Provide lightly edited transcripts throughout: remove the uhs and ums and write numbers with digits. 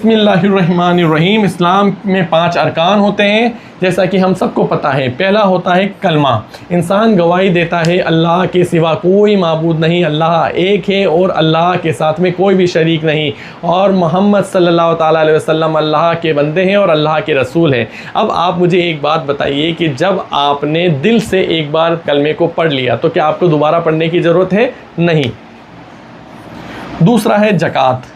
بسم اللہ الرحمن الرحیم۔ اسلام میں 5 ارکان ہوتے ہیں جیسا کہ ہم سب کو پتہ ہے۔ پہلا ہوتا ہے کلمہ، انسان گواہی دیتا ہے اللہ کے سوا کوئی معبود نہیں، اللہ ایک ہے اور اللہ کے ساتھ میں کوئی بھی شریک نہیں، اور محمد صلی اللہ تعالیٰ علیہ وسلم اللہ کے بندے ہیں اور اللہ کے رسول ہیں۔ اب آپ مجھے ایک بات بتائیے کہ جب آپ نے دل سے ایک بار کلمے کو پڑھ لیا تو کیا آپ کو دوبارہ پڑھنے کی ضرورت ہے؟ نہیں۔ دوسرا ہے زکوٰۃ۔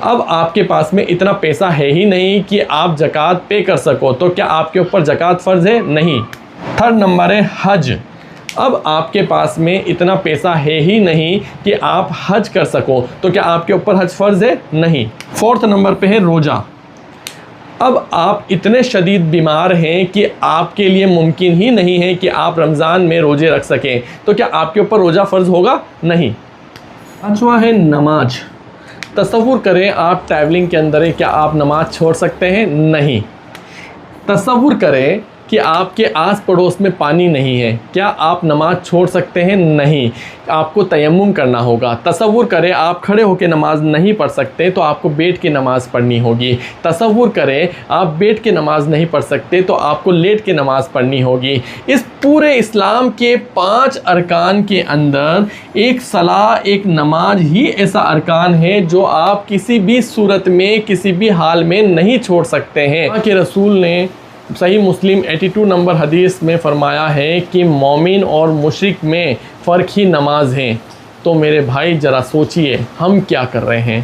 اب آپ کے پاس میں اتنا پیسہ ہے ہی نہیں کہ آپ زکوٰۃ پے کر سکو، تو کیا آپ کے اوپر زکوٰۃ فرض ہے؟ نہیں۔ تھرڈ نمبر ہے حج۔ اب آپ کے پاس میں اتنا پیسہ ہے ہی نہیں کہ آپ حج کر سکو، تو کیا آپ کے اوپر حج فرض ہے؟ نہیں۔ فورتھ نمبر پہ ہے روزہ۔ اب آپ اتنے شدید بیمار ہیں کہ آپ کے لیے ممکن ہی نہیں ہے کہ آپ رمضان میں روزے رکھ سکیں، تو کیا آپ کے اوپر روزہ فرض ہوگا؟ نہیں۔ پانچواں ہے نماز۔ تصور کریں آپ ٹریولنگ کے اندر ہیں، کیا آپ نماز چھوڑ سکتے ہیں؟ نہیں۔ تصور کریں کہ آپ کے آس پڑوس میں پانی نہیں ہے، کیا آپ نماز چھوڑ سکتے ہیں؟ نہیں، آپ کو تیمم کرنا ہوگا۔ تصور کریں آپ کھڑے ہو کے نماز نہیں پڑھ سکتے تو آپ کو بیٹھ کے نماز پڑھنی ہوگی۔ تصور کریں آپ بیٹھ کے نماز نہیں پڑھ سکتے تو آپ کو لیٹ کے نماز پڑھنی ہوگی۔ اس پورے اسلام کے 5 ارکان کے اندر ایک صلاح، ایک نماز ہی ایسا ارکان ہے جو آپ کسی بھی صورت میں، کسی بھی حال میں نہیں چھوڑ سکتے ہیں۔ اللہ کے رسول نے صحیح مسلم 82 نمبر حدیث میں فرمایا ہے کہ مومن اور مشرک میں فرق ہی نماز ہے۔ تو میرے بھائی ذرا سوچئے ہم کیا کر رہے ہیں؟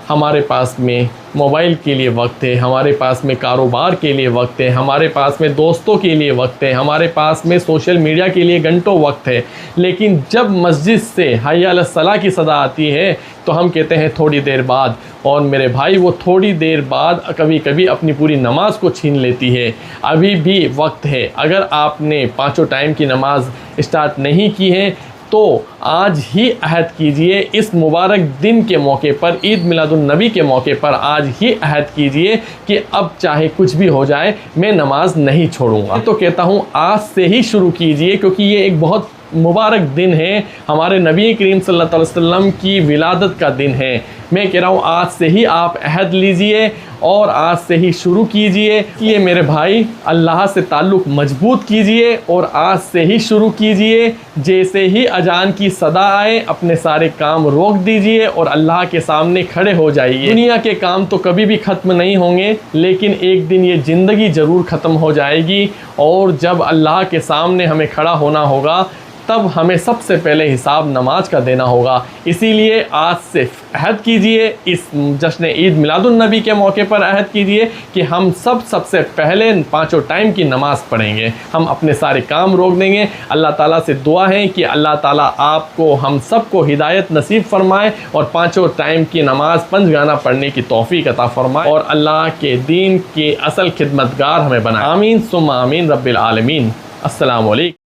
ہمارے پاس میں موبائل کے لیے وقت ہے، ہمارے پاس میں کاروبار کے لیے وقت ہے، ہمارے پاس میں دوستوں کے لیے وقت ہے، ہمارے پاس میں سوشل میڈیا کے لیے گھنٹوں وقت ہے، لیکن جب مسجد سے حی علی الصلاۃ کی صدا آتی ہے تو ہم کہتے ہیں تھوڑی دیر بعد، اور میرے بھائی وہ تھوڑی دیر بعد کبھی کبھی اپنی پوری نماز کو چھین لیتی ہے۔ ابھی بھی وقت ہے، اگر آپ نے 5 ٹائم کی نماز اسٹارٹ نہیں کی ہے تو آج ہی عہد کیجئے، اس مبارک دن کے موقع پر، عید میلاد النبی کے موقع پر آج ہی عہد کیجئے کہ اب چاہے کچھ بھی ہو جائے میں نماز نہیں چھوڑوں گا۔ تو کہتا ہوں آج سے ہی شروع کیجئے، کیونکہ یہ ایک بہت مبارک دن ہے، ہمارے نبی کریم صلی اللہ علیہ وسلم کی ولادت کا دن ہے۔ میں کہہ رہا ہوں آج سے ہی آپ عہد لیجئے اور آج سے ہی شروع کیجئے۔ یہ میرے بھائی اللہ سے تعلق مضبوط کیجئے اور آج سے ہی شروع کیجئے۔ جیسے ہی اذان کی صدا آئے اپنے سارے کام روک دیجئے اور اللہ کے سامنے کھڑے ہو جائیے۔ دنیا کے کام تو کبھی بھی ختم نہیں ہوں گے، لیکن ایک دن یہ زندگی ضرور ختم ہو جائے گی، اور جب اللہ کے سامنے ہمیں کھڑا ہونا ہوگا تب ہمیں سب سے پہلے حساب نماز کا دینا ہوگا۔ اسی لیے آج سے عہد کیجئے، اس جشن عید میلاد النبی کے موقع پر عہد کیجئے کہ ہم سب سے پہلے 5 ٹائم کی نماز پڑھیں گے، ہم اپنے سارے کام روک دیں گے۔ اللہ تعالیٰ سے دعا ہے کہ اللہ تعالیٰ آپ کو، ہم سب کو ہدایت نصیب فرمائے اور 5 ٹائم کی نماز 5 گانا پڑھنے کی توفیق عطا فرمائے اور اللہ کے دین کے اصل خدمتگار ہمیں بنائے۔ آمین ثم آمین رب العالمین۔ السلام علیکم۔